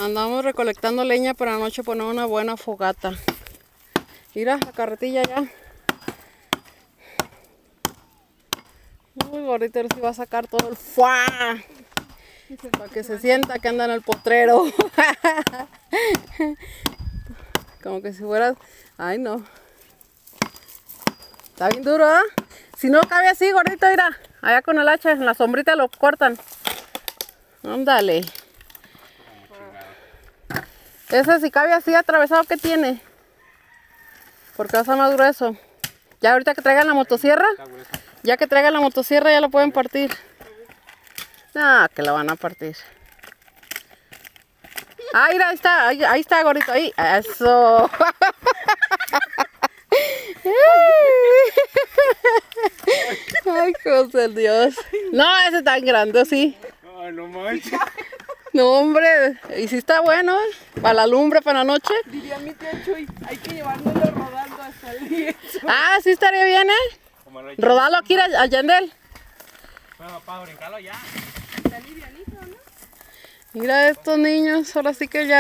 Andamos recolectando leña para anoche poner una buena fogata. Mira la carretilla ya. Uy, gordito, ahora sí va a sacar todo el fuá. Para que se sienta que anda en el potrero. Como que si fuera... Ay, no. Está bien duro, ¿eh? Si no cabe así, gordito, mira. Allá con el hacha, en la sombrita lo cortan. Ándale. Ese si cabe así atravesado, ¿qué tiene? Porque va a ser más grueso. Ya ahorita que traigan la motosierra, ya que traigan la motosierra ya lo pueden partir. Ah, que la van a partir. Ah, mira, ahí está, gordito, ahí. Eso. Ay, José el Dios. No, ese está grande, sí. Ay, no manches. No, hombre, y si está bueno, para la lumbre, para la noche. Diría mi tío Chuy, hay que llevárnoslo rodando hasta el lienzo. Ah, sí estaría bien, Rodarlo aquí a Yandel. Bueno, para brincarlo ya. Está livianito, ¿no? Mira estos niños, ahora sí que ya.